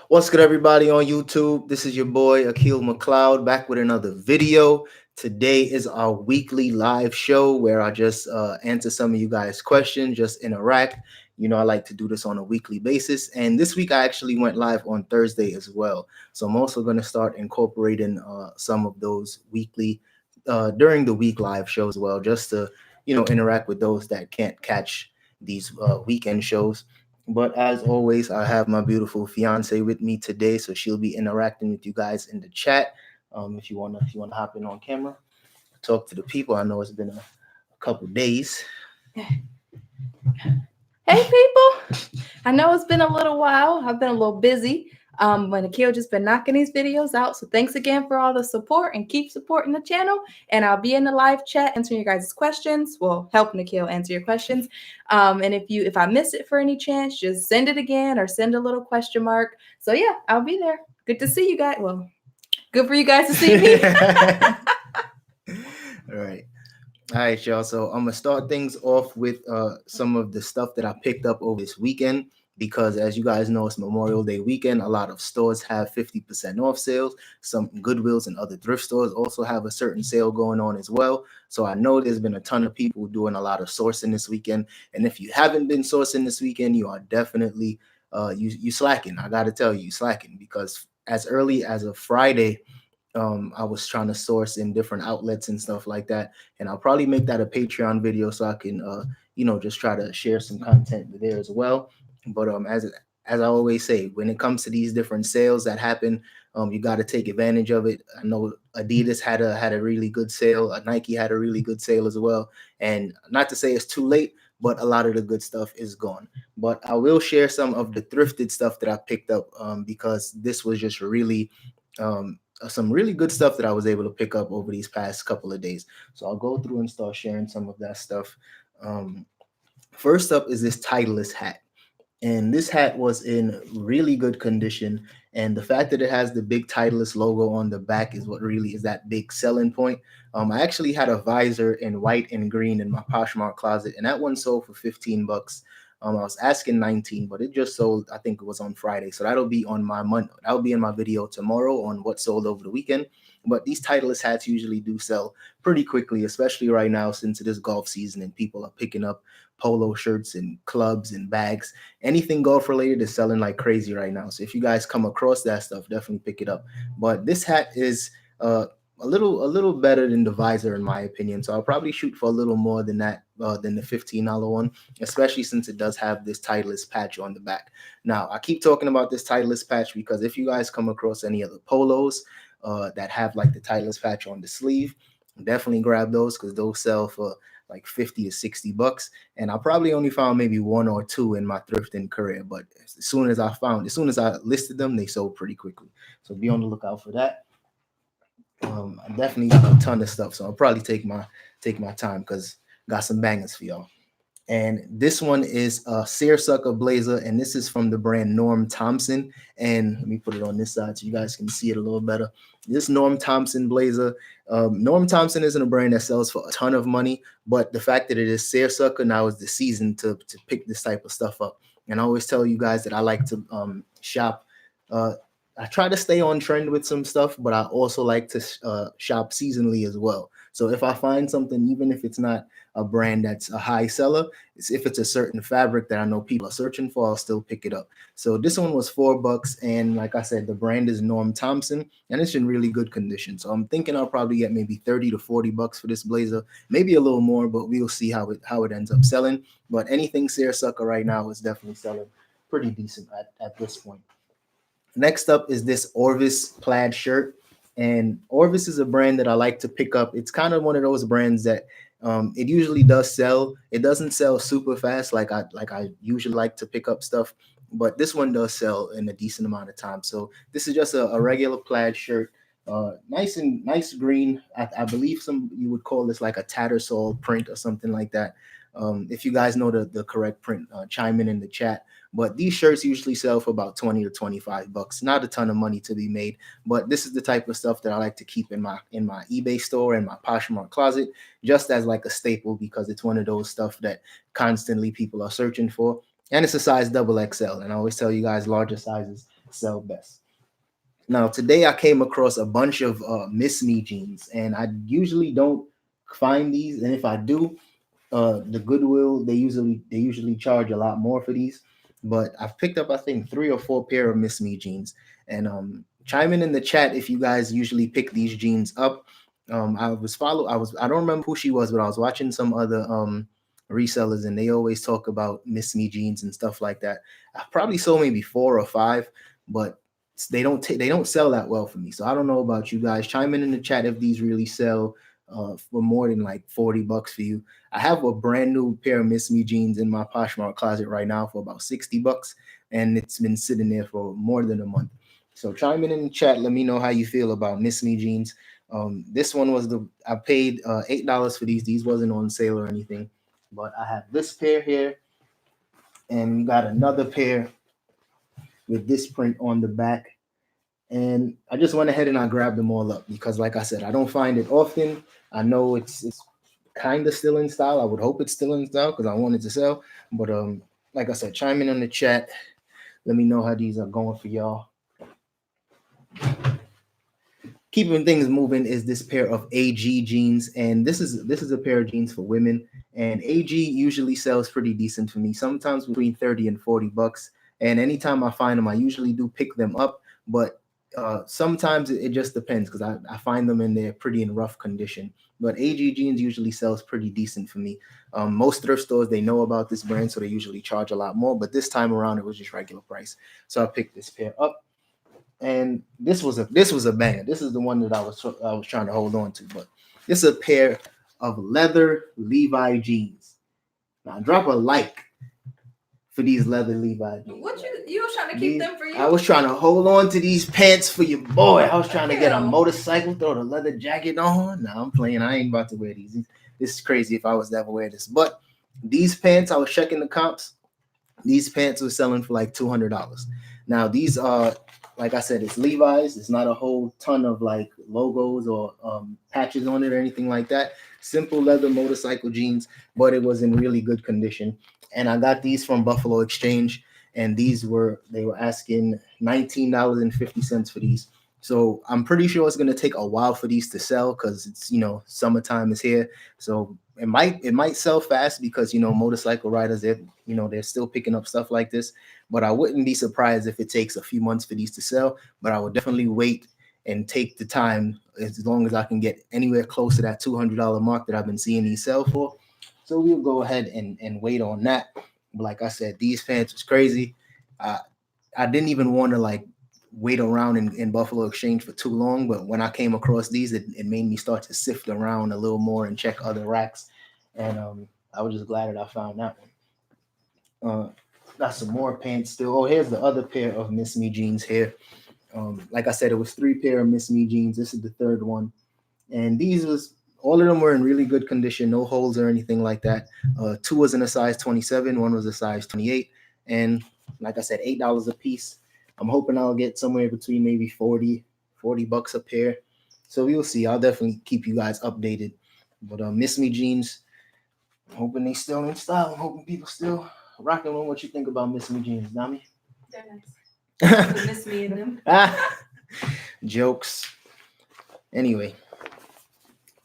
What's good, everybody on YouTube? This is your boy Akil McLeod back with another video. Today is our weekly live show where I just answer some of you guys' questions, just interact. You know, I like to do this on a weekly basis. And this week I actually went live on Thursday as well. So I'm also going to start incorporating some of those weekly during the week live shows as well, just to, interact with those that can't catch these weekend shows. But as always, I have my beautiful fiance with me today, so she'll be interacting with you guys in the chat. If you wanna hop in on camera, talk to the people. I know it's been a couple days. Hey people, I know it's been a little while. I've been a little busy. But Akil just been knocking these videos out. So thanks again for all the support and keep supporting the channel. And I'll be in the live chat answering your guys' questions. Well, helping Akil answer your questions. And if I miss it for any chance, just send it again or send a little question mark. So yeah, I'll be there. Good to see you guys. Well, good for you guys to see me. All right. All right, y'all. So I'm gonna start things off with some of the stuff that I picked up over this weekend because, as you guys know, it's Memorial Day weekend. A lot of stores have 50% off sales. Some Goodwills and other thrift stores also have a certain sale going on as well. So I know there's been a ton of people doing a lot of sourcing this weekend. And if you haven't been sourcing this weekend, you are definitely you slacking. I gotta tell you, slacking because as early as a Friday. I was trying to source in different outlets and stuff like that. And I'll probably make that a Patreon video so I can, just try to share some content there as well. But as I always say, when it comes to these different sales that happen, you got to take advantage of it. I know Adidas had a really good sale. Nike had a really good sale as well. And not to say it's too late, but a lot of the good stuff is gone. But I will share some of the thrifted stuff that I picked up because this was just really some really good stuff that I was able to pick up over these past couple of days. So I'll go through and start sharing some of that stuff. First up is this Titleist hat. And this hat was in really good condition. And the fact that it has the big Titleist logo on the back is what really is that big selling point. I actually had a visor in white and green in my Poshmark closet, and that one sold for $15. I was asking 19, but it just sold. I think it was on Friday, so that'll be on my Monday. That'll be in my video tomorrow on what sold over the weekend. But these Titleist hats usually do sell pretty quickly, especially right now since it is golf season and people are picking up polo shirts and clubs and bags. Anything golf related is selling like crazy right now. So if you guys come across that stuff, definitely pick it up. But this hat is a little better than the visor in my opinion. So I'll probably shoot for a little more than that than the $15 one, especially since it does have this Titleist patch on the back. Now I keep talking about this Titleist patch because if you guys come across any other polos that have like the Titleist patch on the sleeve, definitely grab those because those sell for like 50 to 60 bucks. And I probably only found maybe one or two in my thrifting career, but as soon as I listed them, they sold pretty quickly. So be on the lookout for that. I definitely got a ton of stuff, so I'll probably take my time because got some bangers for y'all. And this one is a seersucker blazer, and this is from the brand Norm Thompson. And let me put it on this side so you guys can see it a little better. This Norm Thompson blazer. Norm Thompson isn't a brand that sells for a ton of money, but the fact that it is seersucker, now is the season to pick this type of stuff up. And I always tell you guys that I like to shop. I try to stay on trend with some stuff, but I also like to shop seasonally as well. So if I find something, even if it's not a brand that's a high seller, if it's a certain fabric that I know people are searching for, I'll still pick it up. So this one was $4, and like I said, the brand is Norm Thompson, and it's in really good condition. So I'm thinking I'll probably get maybe 30 to 40 bucks for this blazer, maybe a little more, but we'll see how it ends up selling. But anything seersucker right now is definitely selling pretty decent at this point. Next up is this Orvis plaid shirt. And Orvis is a brand that I like to pick up. It's kind of one of those brands that it usually does sell. It doesn't sell super fast like I usually like to pick up stuff, but this one does sell in a decent amount of time. So this is just a regular plaid shirt. Nice green. I believe you would call this like a Tattersall print or something like that. If you guys know the correct print, chime in the chat. But these shirts usually sell for about 20 to 25 bucks. Not a ton of money to be made, but this is the type of stuff that I like to keep in my eBay store and my Poshmark closet, just as like a staple, because it's one of those stuff that constantly people are searching for. And it's a size double XL. And I always tell you guys larger sizes sell best. Now, today I came across a bunch of Miss Me jeans, and I usually don't find these. And if I do, the Goodwill, they usually charge a lot more for these. But I've picked up, I think, 3 or 4 pair of Miss Me jeans. And chime in the chat if you guys usually pick these jeans up. I don't remember who she was, but I was watching some other resellers, and they always talk about Miss Me jeans and stuff like that. I probably sold maybe 4 or 5, but they don't sell that well for me. So I don't know about you guys. Chime in the chat if these really sell for more than like $40 for you. I have a brand new pair of Miss Me jeans in my Poshmark closet right now for about $60, and it's been sitting there for more than a month. So chime in the chat. Let me know how you feel about Miss Me jeans. This one was I paid $8 for these. These wasn't on sale or anything, but I have this pair here, and we got another pair with this print on the back. And I just went ahead and I grabbed them all up because, like I said, I don't find it often. I know it's kind of still in style. I would hope it's still in style because I wanted to sell. But like I said, chime in on the chat. Let me know how these are going for y'all. Keeping things moving is this pair of AG jeans, and this is a pair of jeans for women. And AG usually sells pretty decent for me, sometimes between $30 and $40. And anytime I find them, I usually do pick them up. But sometimes it just depends because I find them in there pretty in rough condition. But AG jeans usually sells pretty decent for me. Most thrift stores, they know about this brand, so they usually charge a lot more. But this time around, it was just regular price. So I picked this pair up. And this was a banger. This is the one that I was trying to hold on to. But this is a pair of leather Levi jeans. Now drop a like for these leather Levi jeans. What you was trying to keep them for you? I was trying to hold on to these pants for your boy. I was trying to get a motorcycle, throw the leather jacket on. Now I'm playing. I ain't about to wear these. This is crazy if I was to ever wear this. But these pants, I was checking the comps. These pants were selling for like $200. Now these are, like I said, it's Levi's. It's not a whole ton of like logos or patches on it or anything like that. Simple leather motorcycle jeans, but it was in really good condition. And I got these from Buffalo Exchange, and they were asking $19.50 for these. So I'm pretty sure it's gonna take a while for these to sell because it's summertime is here. So it might sell fast because motorcycle riders they're still picking up stuff like this. But I wouldn't be surprised if it takes a few months for these to sell. But I would definitely wait and take the time as long as I can get anywhere close to that $200 mark that I've been seeing these sell for. So we'll go ahead and wait on that. But like I said, these pants was crazy. I didn't even want to like wait around in Buffalo Exchange for too long, but when I came across these, it made me start to sift around a little more and check other racks, and I was just glad that I found that one. Got some more pants still. Oh, here's the other pair of Miss Me jeans here. Like I said, it was 3 pair of Miss Me jeans. This is the third one, and all of them were in really good condition, no holes or anything like that. 2 was in a size 27, 1 was a size 28, and like I said, $8 a piece. I'm hoping I'll get somewhere between maybe $40 a pair. So we'll see. I'll definitely keep you guys updated. But Miss Me jeans, I'm hoping they still in style. I'm hoping people still rocking on. What you think about Miss Me jeans, Nami? They're nice. Miss Me in them. Jokes. Anyway,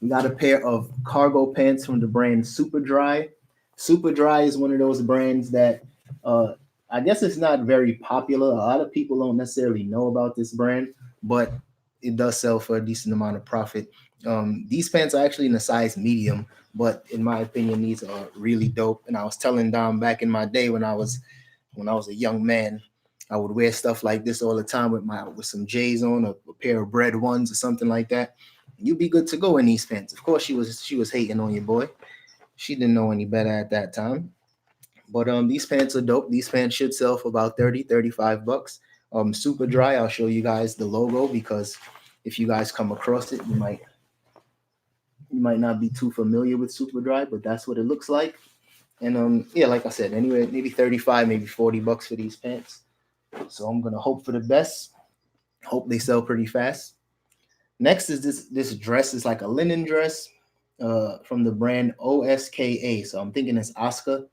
we got a pair of cargo pants from the brand Super Dry. Super Dry is one of those brands that I guess it's not very popular. A lot of people don't necessarily know about this brand, but it does sell for a decent amount of profit. These pants are actually in a size medium, but in my opinion, these are really dope. And I was telling Dom back in my day when I was a young man, I would wear stuff like this all the time with some J's on, a pair of Bread Ones or something like that. You'd be good to go in these pants. Of course, she was hating on your boy. She didn't know any better at that time. But these pants are dope. These pants should sell for about $35. Super Dry. I'll show you guys the logo because if you guys come across it, you might not be too familiar with Super Dry, but that's what it looks like. And yeah, like I said, anyway, maybe 35, maybe $40 for these pants. So I'm gonna hope for the best. Hope they sell pretty fast. Next is this dress. Is like a linen dress from the brand OSKA. So I'm thinking it's Oscar.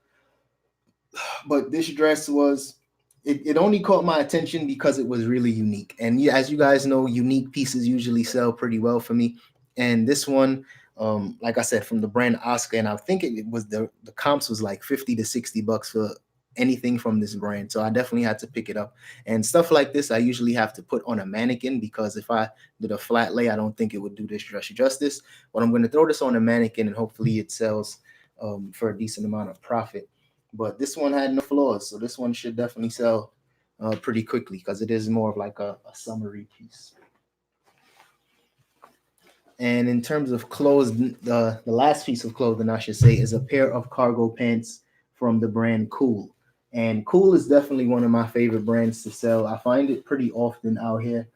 But this dress was it only caught my attention because it was really unique. And as you guys know, unique pieces usually sell pretty well for me. And this one, like I said, from the brand Oscar, and I think it was the comps was like 50 to 60 bucks for anything from this brand. So I definitely had to pick it up. And stuff like this, I usually have to put on a mannequin because if I did a flat lay, I don't think it would do this dress justice. But I'm going to throw this on a mannequin and hopefully it sells for a decent amount of profit. But this one had no flaws, so this one should definitely sell pretty quickly because it is more of like a summary piece. And in terms of clothes, the last piece of clothing I should say is a pair of cargo pants from the brand Cool. And Cool is definitely one of my favorite brands to sell. I find it pretty often out here.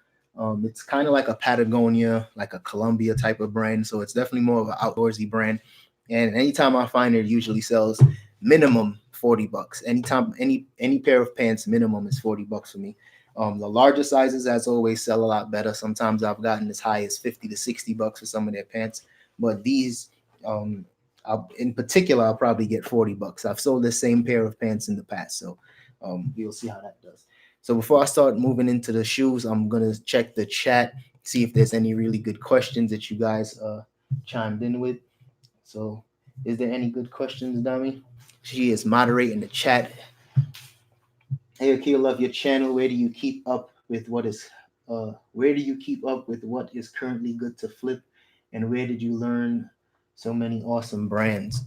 It's kind of like a Patagonia, like a Columbia type of brand. So it's definitely more of an outdoorsy brand. And anytime I find it usually sells minimum 40 bucks. Anytime any pair of pants minimum is 40 bucks for me. The larger sizes, as always, sell a lot better. Sometimes I've gotten as high as 50 to 60 bucks for some of their pants. But these, in particular, I'll probably get 40 bucks. I've sold the same pair of pants in the past. So we'll see how that does. So before I start moving into the shoes, I'm going to check the chat, see if there's any really good questions that you guys chimed in with. So is there any good questions, Dami? She is moderating the chat. Hey, Akil, love your channel. Where do you keep up with what is currently good to flip, and where did you learn so many awesome brands?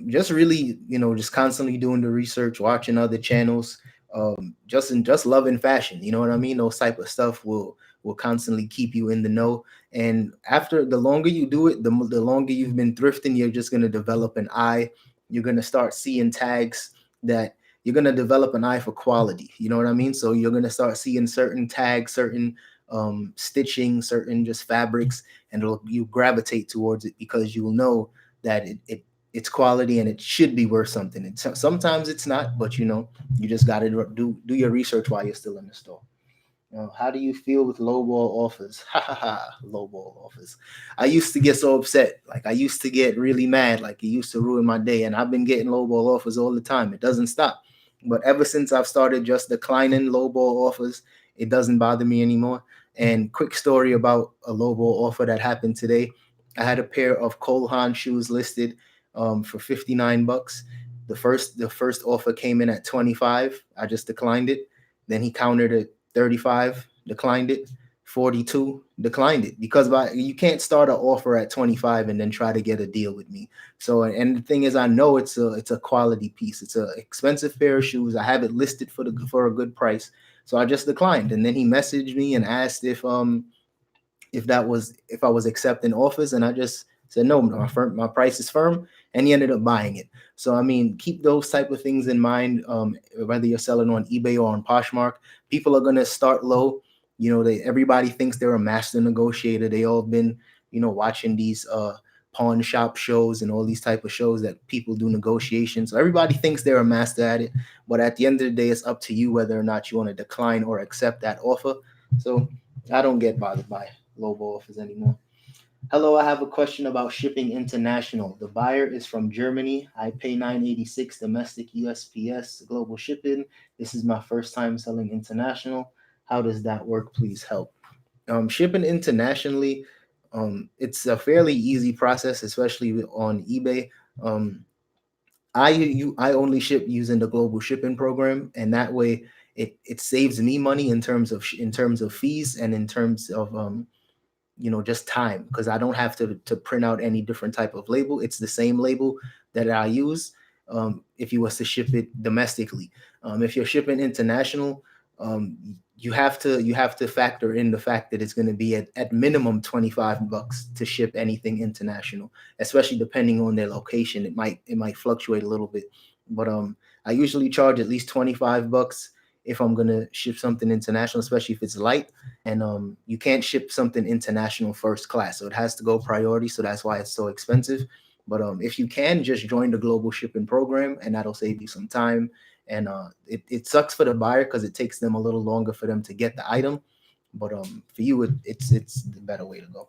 Just really, just constantly doing the research, watching other channels, just loving fashion. You know what I mean? Those type of stuff will constantly keep you in the know. And after the longer you do it, the longer you've been thrifting, you're just gonna develop an eye. You're gonna start seeing tags that you're going to develop an eye for quality. You know what I mean? So you're going to start seeing certain tags, certain stitching, certain just fabrics, and you gravitate towards it because you'll know that it's quality and it should be worth something. And sometimes it's not, but you just got to do your research while you're still in the store. How do you feel with lowball offers? Ha ha ha, lowball offers. I used to get so upset. Like I used to get really mad. Like it used to ruin my day. And I've been getting lowball offers all the time. It doesn't stop. But ever since I've started just declining lowball offers, it doesn't bother me anymore. And quick story about a lowball offer that happened today. I had a pair of Cole Haan shoes listed for 59 bucks. The first offer came in at 25. I just declined it. Then he countered it 35, declined it. 42, declined it because you can't start an offer at 25 and then try to get a deal with me. So, and the thing is, I know it's a quality piece. It's an expensive pair of shoes. I have it listed for a good price. So I just declined. And then he messaged me and asked if I was accepting offers, and I just said no. My price is firm, and he ended up buying it. So I mean, keep those type of things in mind. Whether you're selling on eBay or on Poshmark, people are gonna start low. Everybody thinks they're a master negotiator. They all been watching these pawn shop shows and all these type of shows that people do negotiations. So everybody thinks they're a master at it, but at the end of the day, it's up to you whether or not you want to decline or accept that offer. So I don't get bothered by lowball offers anymore. Hello, I have a question about shipping international. The buyer is from Germany. I pay $9.86 domestic USPS global shipping. This is my first time selling international. How does that work? Please help. Shipping internationally, it's a fairly easy process, especially on eBay. I only ship using the global shipping program, and that way it saves me money in terms of fees and in terms of just time, because I don't have to print out any different type of label. It's the same label that I use if you was to ship it domestically. If you're shipping international, you have to factor in the fact that it's going to be at minimum 25 bucks to ship anything international, especially depending on their location. It might fluctuate a little bit, but I usually charge at least 25 bucks if I'm going to ship something international, especially if it's light. And you can't ship something international first class, so it has to go priority. So that's why it's so expensive. But if you can, just join the global shipping program, and that'll save you some time. And it sucks for the buyer because it takes them a little longer for them to get the item. But for you, it's the better way to go.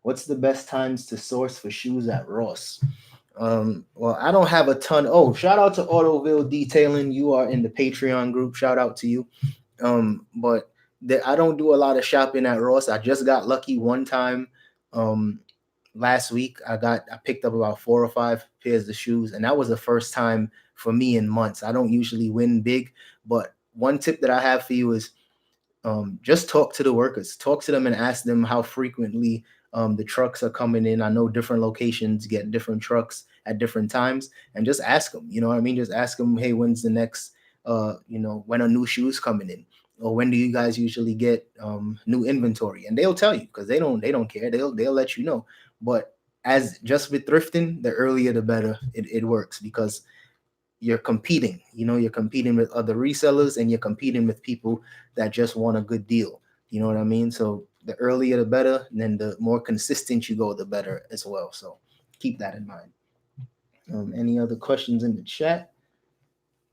What's the best times to source for shoes at Ross? Well, I don't have a ton. Oh, shout out to Autoville Detailing. You are in the Patreon group. Shout out to you. But I don't do a lot of shopping at Ross. I just got lucky one time. Last week I picked up about 4 or 5 pairs of shoes, and that was the first time for me in months. I don't usually win big, but one tip that I have for you is just talk to the workers, talk to them and ask them how frequently the trucks are coming in. I know different locations get different trucks at different times, and just ask them, you know what I mean? Just ask them, hey, when's the next, when are new shoes coming in? Or when do you guys usually get new inventory? And they'll tell you, because they don't care. They'll let you know. But as just with thrifting, the earlier the better it works, because you're competing. You're competing with other resellers, and you're competing with people that just want a good deal. You know what I mean? So the earlier the better, and then the more consistent you go, the better as well. So keep that in mind. Any other questions in the chat?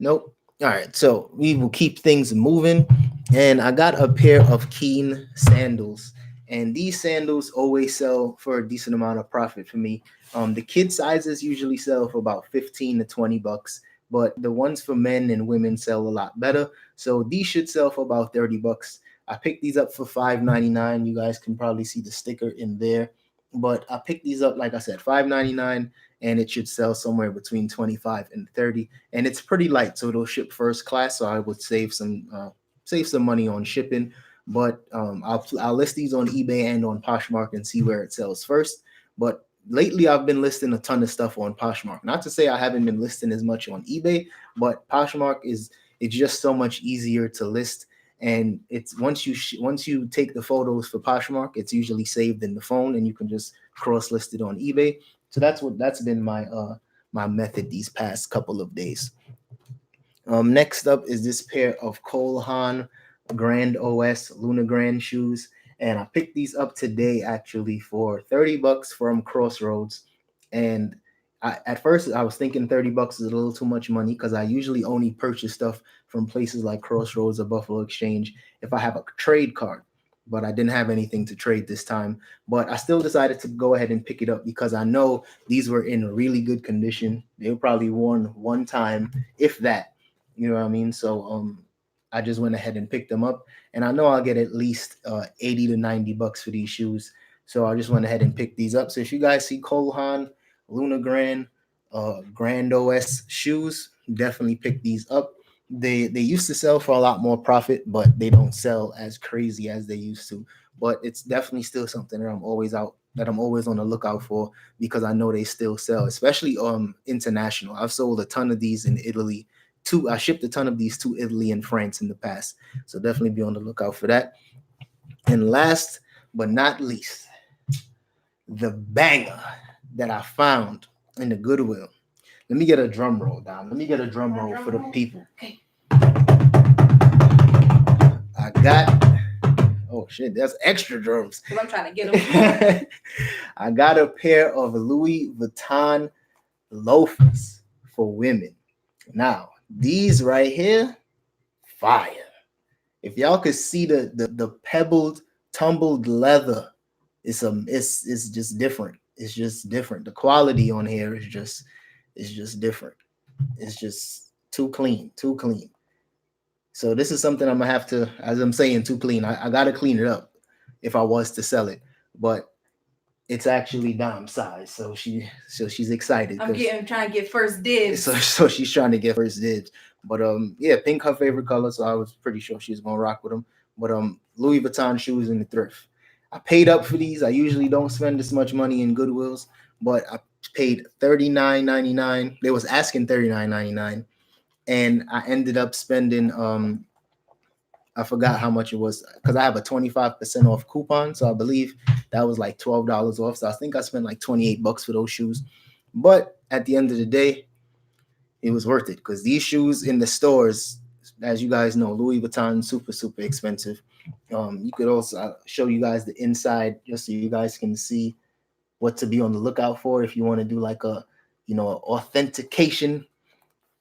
Nope. All right, so we will keep things moving. And I got a pair of Keen sandals, and these sandals always sell for a decent amount of profit for me. The kid sizes usually sell for about 15 to 20 bucks, but the ones for men and women sell a lot better. So these should sell for about 30 bucks. I picked these up for $5.99. You guys can probably see the sticker in there, but I picked these up, like I said, $5.99, and it should sell somewhere between 25 and 30. And it's pretty light, so it'll ship first class. So I would save some money on shipping. But I'll list these on eBay and on Poshmark and see where it sells first. But lately I've been listing a ton of stuff on Poshmark. Not to say I haven't been listing as much on eBay, but Poshmark it's just so much easier to list. And it's once you take the photos for Poshmark, it's usually saved in the phone, and you can just cross list it on eBay. So that's been my my method these past couple of days. Next up is this pair of Cole Haan Grand OS Luna Grand shoes, and I picked these up today actually for 30 bucks from Crossroads. And at first I was thinking 30 bucks is a little too much money, because I usually only purchase stuff from places like Crossroads or Buffalo Exchange if I have a trade card. But I didn't have anything to trade this time. But I still decided to go ahead and pick it up, because I know these were in really good condition. They were probably worn one time, if that. You know what I mean? So I just went ahead and picked them up, and I know I'll get at least 80 to 90 bucks for these shoes. So I just went ahead and picked these up. So if you guys see Cole Haan Luna Grand Grand OS shoes, definitely pick these up. They used to sell for a lot more profit, but they don't sell as crazy as they used to. But it's definitely still something that I'm always on the lookout for, because I know they still sell, especially international. I've sold a ton of these in Italy. I shipped a ton of these to Italy and France in the past. So definitely be on the lookout for that. And last but not least, the banger that I found in the Goodwill. Let me get a drum roll down. Let me get a drum roll for the people. Okay. I got, oh shit, that's extra drums. Because I'm trying to get them. I got a pair of Louis Vuitton loafers for women. Now, these right here, fire. If y'all could see the pebbled, tumbled leather, it's just different. It's just different. The quality on here is just different. It's just too clean. So this is something I'm gonna have to, as I'm saying, too clean. I gotta clean it up if I was to sell it, but it's actually dime size. So she's excited. I'm trying to get first dibs. So she's trying to get first dibs. But yeah, pink her favorite color, so I was pretty sure she was gonna rock with them. But Louis Vuitton shoes in the Thrift. I paid up for these. I usually don't spend this much money in Goodwills, but I paid $39.99. They was asking $39.99, and I ended up spending I forgot how much it was, because I have a 25% off coupon, so I believe that was like $12 off. So I think I spent like 28 bucks for those shoes. But at the end of the day, it was worth it, because these shoes in the stores, as you guys know, Louis Vuitton, super expensive. You could also show you guys the inside, just so you guys can see what to be on the lookout for if you want to do like a, authentication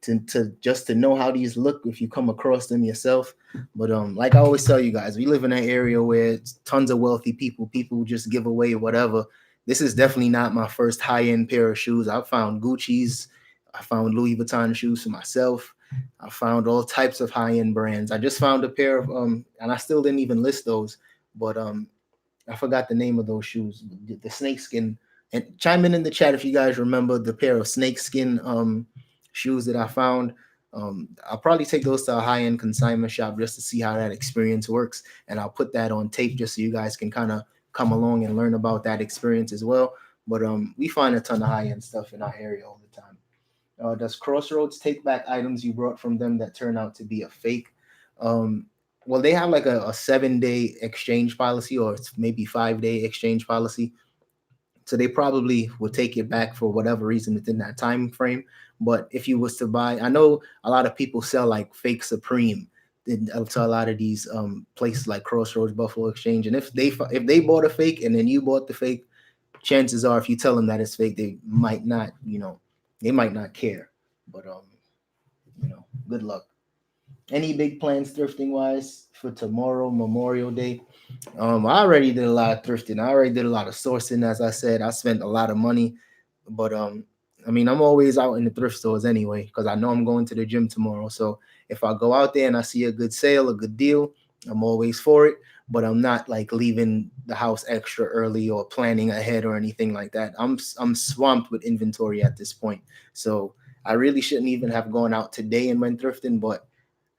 to know how these look if you come across them yourself. But like I always tell you guys, we live in an area where it's tons of wealthy people just give away whatever this is definitely not my first high-end pair of shoes. I found Gucci's, I found Louis Vuitton shoes for myself. I found all types of high-end brands. I just found a pair of and I still didn't even list those, but I forgot the name of those shoes, the snakeskin. And chime in the chat if you guys remember the pair of snakeskin shoes that I found. I'll probably take those to a high-end consignment shop just to see how that experience works, and I'll put that on tape just so you guys can kind of come along and learn about that experience as well. But we find a ton of high-end stuff in our area all the time. Does Crossroads take back items you brought from them that turn out to be a fake? Well, they have like a 7-day exchange policy, or it's maybe 5-day exchange policy. So they probably would take it back for whatever reason within that time frame. But if you was to buy, I know a lot of people sell like fake Supreme to a lot of these places like Crossroads, Buffalo Exchange. And if they bought a fake and then you bought the fake, chances are if you tell them that it's fake, they might not, they might not care. But good luck. Any big plans thrifting wise for tomorrow, Memorial Day? I already did a lot of thrifting. I already did a lot of sourcing. As I said, I spent a lot of money, but I mean, I'm always out in the thrift stores anyway because I know I'm going to the gym tomorrow. So if I go out there and I see a good sale, a good deal, I'm always for it. But I'm not like leaving the house extra early or planning ahead or anything like that. I'm swamped with inventory at this point. So I really shouldn't even have gone out today and went thrifting, but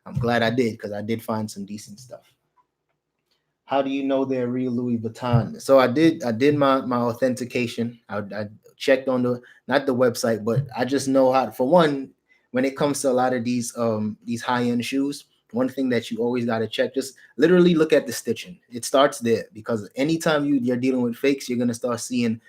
I'm glad I did because I did find some decent stuff. How do you know they're real Louis Vuitton? So I did my authentication. I checked on not the website, but I just know how. For one, when it comes to a lot of these high end shoes, one thing that you always got to check, just literally look at the stitching. It starts there because anytime you're dealing with fakes, you're gonna start seeing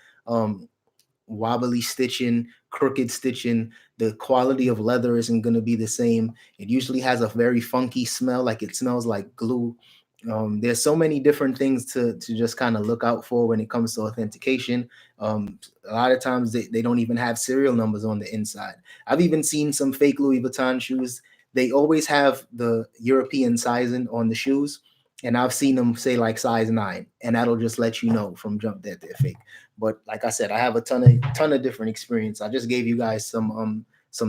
wobbly stitching, crooked stitching. The quality of leather isn't going to be the same. It usually has a very funky smell, like it smells like glue. There's so many different things to just kind of look out for when it comes to authentication. A lot of times they don't even have serial numbers on the inside. I've even seen some fake Louis Vuitton shoes. They always have the European sizing on the shoes, and I've seen them say like size 9, and that'll just let you know from jump that they're fake. But like I said, I have a ton of different experience. I just gave you guys some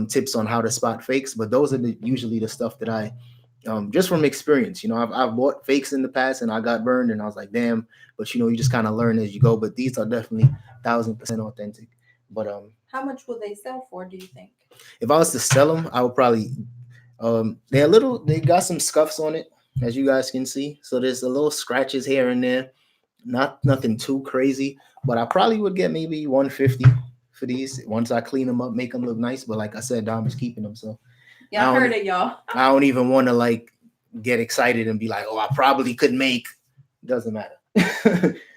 tips on how to spot fakes, but those are usually the stuff that I just from experience. I've bought fakes in the past and I got burned, and I was like, damn. But you just kind of learn as you go. But these are definitely 1,000% authentic. But how much will they sell for, do you think? If I was to sell them, I would probably they got some scuffs on it, as you guys can see. So there's a little scratches here and there. Nothing too crazy, but I probably would get maybe 150 for these once I clean them up, make them look nice. But like I said, Dom is keeping them, so y'all heard it, y'all. I don't even want to like get excited and be like, oh, I probably could make. Doesn't matter.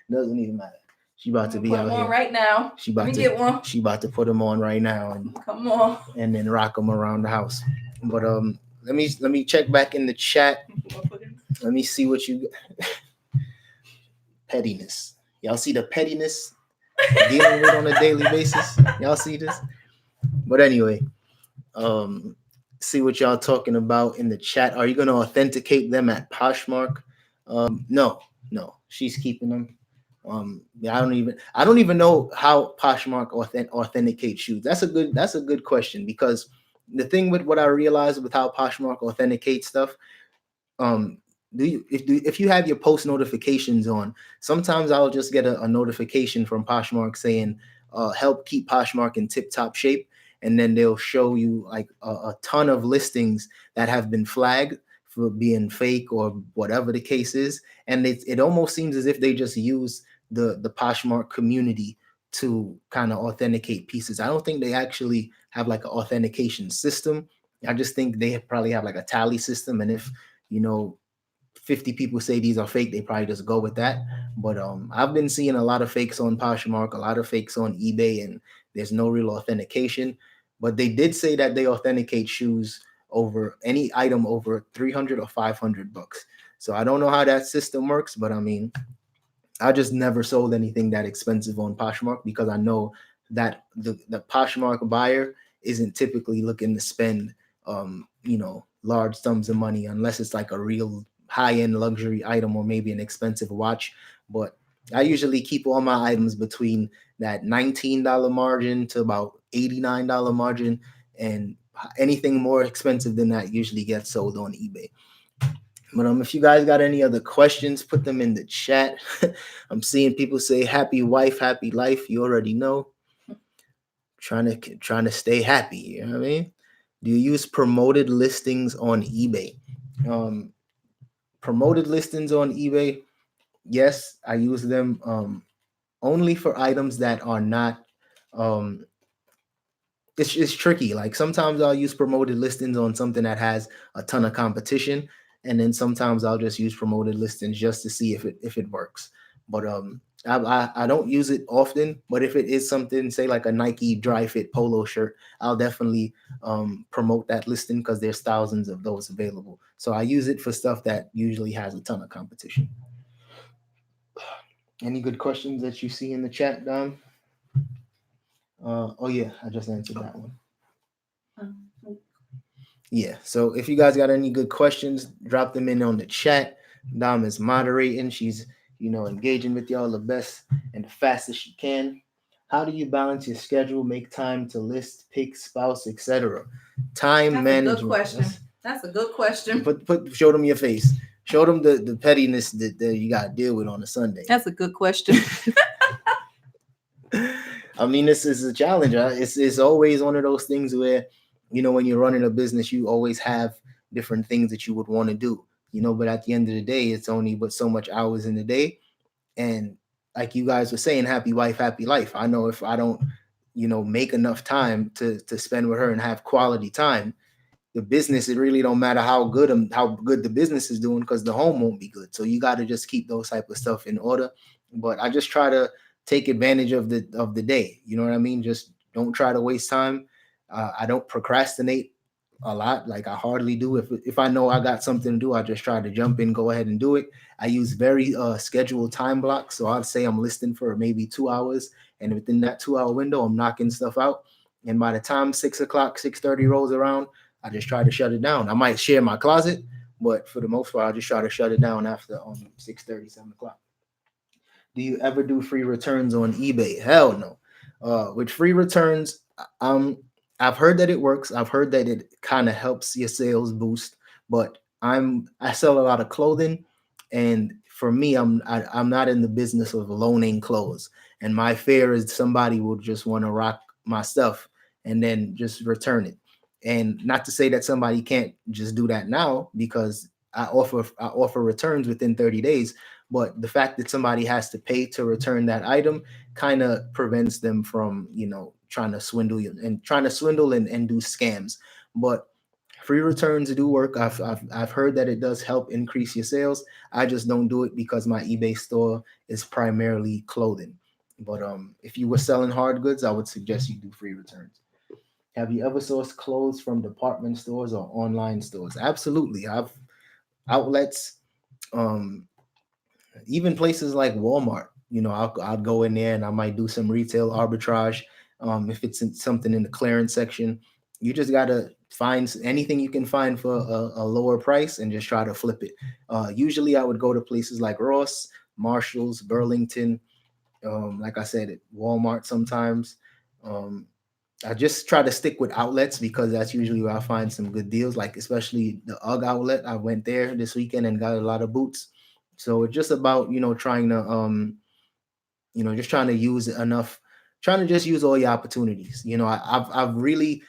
Doesn't even matter. She about to be out here right now. She about to get one. She about to put them on right now and come on and then rock them around the house. But let me check back in the chat. Let me see what you. Pettiness. Y'all see the pettiness dealing with on a daily basis? Y'all see this? But anyway, see what y'all talking about in the chat. Are you going to authenticate them at Poshmark? No. She's keeping them. I don't even know how Poshmark authenticates shoes. That's a good question, because the thing with what I realized with how Poshmark authenticates stuff, if you have your post notifications on, sometimes I'll just get a notification from Poshmark saying help keep Poshmark in tip-top shape, and then they'll show you like a ton of listings that have been flagged for being fake or whatever the case is, and it almost seems as if they just use the Poshmark community to kind of authenticate pieces. I don't think they actually have like an authentication system. I just think they probably have like a tally system, and if 50 people say these are fake, they probably just go with that. But I've been seeing a lot of fakes on Poshmark, a lot of fakes on eBay, and there's no real authentication. But they did say that they authenticate shoes over any item over 300 or 500 bucks. So I don't know how that system works, but I mean, I just never sold anything that expensive on Poshmark because I know that the Poshmark buyer isn't typically looking to spend large sums of money unless it's like a real high-end luxury item or maybe an expensive watch. But I usually keep all my items between that $19 margin to about $89 margin, and anything more expensive than that usually gets sold on eBay. But if you guys got any other questions, put them in the chat. I'm seeing people say happy wife, happy life. You already know. Trying to stay happy, you know what I mean? Do you use promoted listings on eBay? Promoted listings on eBay, yes, I use them only for items that are not it's tricky. Like sometimes I'll use promoted listings on something that has a ton of competition, and then sometimes I'll just use promoted listings just to see if it works. But I don't use it often. But if it is something, say like a Nike dry fit polo shirt, I'll definitely promote that listing because there's thousands of those available. So I use it for stuff that usually has a ton of competition. Any good questions that you see in the chat, Dom? Oh yeah, I just answered that one. Yeah, so if you guys got any good questions, drop them in on the chat. Dom is moderating. She's, engaging with y'all the best and the fastest she can. How do you balance your schedule, make time to list, pick spouse, etc.? Time management. Good question. That's a good question. Show them your face. Show them the pettiness that you got to deal with on a Sunday. That's a good question. I mean, this is a challenge. It's always one of those things where, when you're running a business, you always have different things that you would want to do, but at the end of the day, it's only but so much hours in the day. And like you guys were saying, happy wife, happy life. I know if I don't, make enough time to spend with her and have quality time, the business, it really don't matter how good the business is doing, because the home won't be good. So you got to just keep those type of stuff in order. But I just try to take advantage of the day. You know what I mean? Just don't try to waste time. I don't procrastinate a lot. Like I hardly do. If I know I got something to do, I just try to jump in, go ahead and do it. I use very scheduled time blocks. So I'd say I'm listing for maybe 2 hours, and within that 2-hour window, I'm knocking stuff out. And by the time 6 o'clock, 6:30 rolls around, I just try to shut it down. I might share my closet, but for the most part, I just try to shut it down after 6:30, 7 o'clock. Do you ever do free returns on eBay? Hell no. With free returns, I've heard that it works. I've heard that it kind of helps your sales boost, but I sell a lot of clothing, and for me, I'm not in the business of loaning clothes. And my fear is somebody will just want to rock my stuff and then just return it. And not to say that somebody can't just do that now, because I offer returns within 30 days. But the fact that somebody has to pay to return that item kind of prevents them from, trying to swindle you and do scams. But free returns do work. I've heard that it does help increase your sales. I just don't do it because my eBay store is primarily clothing. But if you were selling hard goods, I would suggest you do free returns. Have you ever sourced clothes from department stores or online stores? Absolutely. I've outlets, even places like Walmart. I'll go in there and I might do some retail arbitrage. If it's something in the clearance section, you just gotta find anything you can find for a lower price and just try to flip it. Usually, I would go to places like Ross, Marshalls, Burlington. Like I said, at Walmart sometimes. I just try to stick with outlets because that's usually where I find some good deals, like especially the UGG outlet. I went there this weekend and got a lot of boots. So it's just about, trying to just trying to use enough, trying to just use all your opportunities. I've really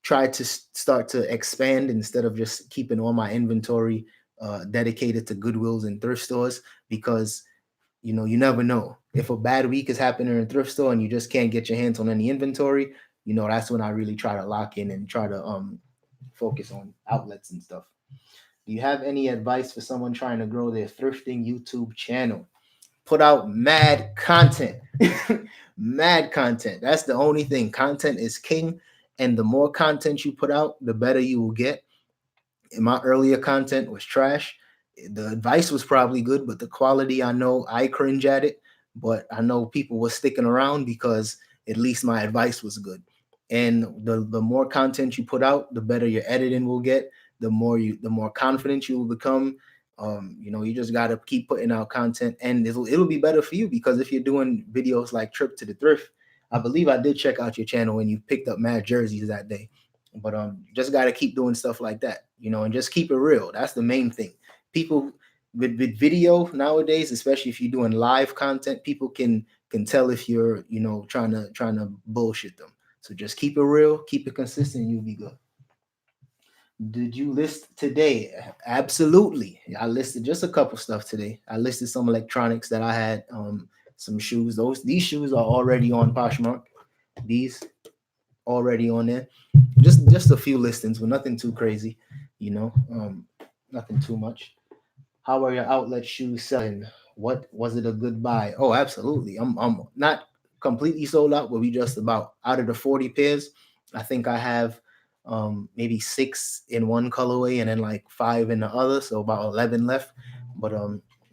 tried to start to expand instead of just keeping all my inventory dedicated to Goodwills and thrift stores, because you never know. If a bad week is happening in a thrift store and you just can't get your hands on any inventory, that's when I really try to lock in and try to focus on outlets and stuff. Do you have any advice for someone trying to grow their thrifting YouTube channel? Put out mad content. Mad content. That's the only thing. Content is king. And the more content you put out, the better you will get. And my earlier content was trash. The advice was probably good, but the quality, I know I cringe at it. But I know people were sticking around because at least my advice was good. And the more content you put out, the better your editing will get. The more confident you will become. You just got to keep putting out content, and it'll be better for you, because if you're doing videos like Trip to the Thrift, I believe I did check out your channel when you picked up mad jerseys that day. But just got to keep doing stuff like that, and just keep it real. That's the main thing. People with video nowadays, especially if you're doing live content, people can tell if you're trying to bullshit them. So just keep it real, keep it consistent, and you'll be good. Did you list today? Absolutely. I listed just a couple stuff today. I listed some electronics that I had, some shoes. These shoes are already on Poshmark. These already on there. Just a few listings, but nothing too crazy, nothing too much. How are your outlet shoes selling? What was it a good buy? Oh, absolutely. I'm not completely sold out, but we just about out of the 40 pairs. I think I have maybe 6 in one colorway and then like 5 in the other, so about 11 left. But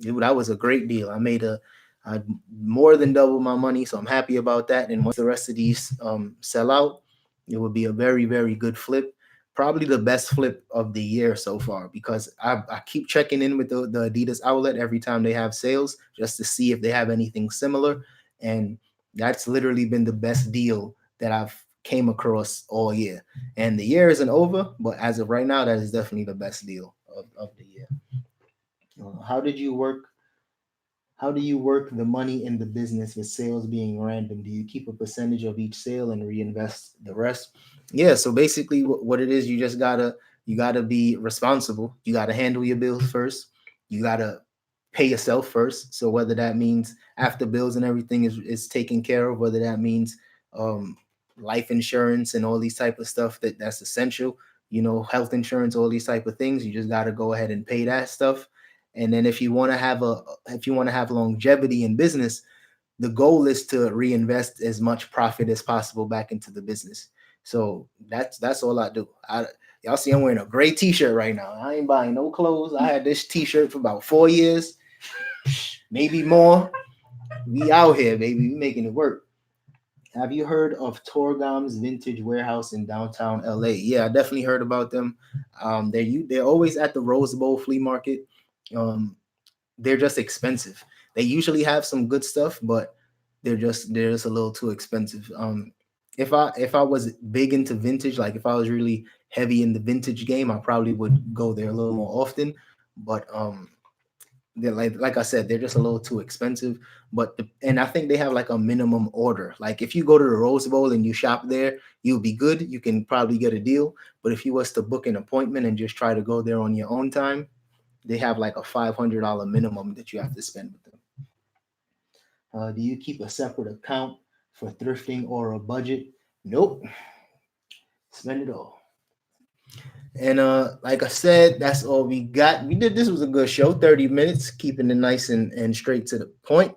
that was a great deal. I more than double my money, so I'm happy about that. And once the rest of these sell out, it would be a very, very good flip. Probably the best flip of the year so far, because I keep checking in with the Adidas outlet every time they have sales, just to see if they have anything similar. And that's literally been the best deal that I've came across all year. And the year isn't over, but as of right now, that is definitely the best deal of the year. How do you work the money in the business with sales being random? Do you keep a percentage of each sale and reinvest the rest? Yeah, so basically what it is, you gotta be responsible. You gotta handle your bills first. You gotta pay yourself first. So whether that means after bills and everything is taken care of, whether that means life insurance and all these type of stuff that's essential, health insurance, all these type of things, you just gotta go ahead and pay that stuff. And then if you want to have longevity in business, the goal is to reinvest as much profit as possible back into the business. So that's all I do. Y'all see I'm wearing a gray t-shirt right now. I ain't buying no clothes. I had this t-shirt for about 4 years, maybe more. We out here, baby. We making it work. Have you heard of Torgam's Vintage Warehouse in downtown LA? Yeah, I definitely heard about them. They're always at the Rose Bowl flea market. They're just expensive. They usually have some good stuff, but they're just a little too expensive. If I was big into vintage, like if I was really heavy in the vintage game, I probably would go there a little more often. But they're like I said, they're just a little too expensive. And I think they have like a minimum order. Like if you go to the Rose Bowl and you shop there, you'll be good. You can probably get a deal. But if you was to book an appointment and just try to go there on your own time, they have like a $500 minimum that you have to spend with them. Do you keep a separate account for thrifting or a budget? Nope. Spend it all. And like I said, that's all we got. This was a good show, 30 minutes, keeping it nice and straight to the point.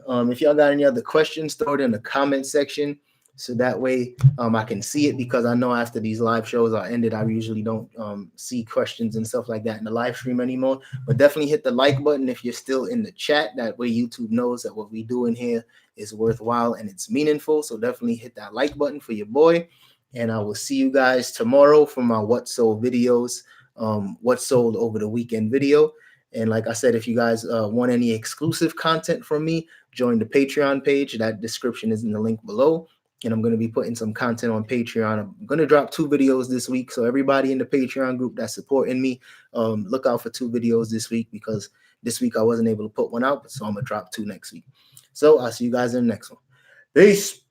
If y'all got any other questions, throw it in the comment section, so that way I can see it, because I know after these live shows are ended, I usually don't see questions and stuff like that in the live stream anymore. But definitely hit the like button if you're still in the chat. That way YouTube knows that what we do in here is worthwhile and it's meaningful. So definitely hit that like button for your boy. And I will see you guys tomorrow for my What Sold videos, what sold over the weekend video. And like I said, if you guys want any exclusive content from me, join the Patreon page. That description is in the link below. And I'm going to be putting some content on Patreon. I'm going to drop 2 videos this week. So everybody in the Patreon group that's supporting me, look out for 2 videos this week, because this week I wasn't able to put one out. So I'm going to drop 2 next week. So I'll see you guys in the next one. Peace.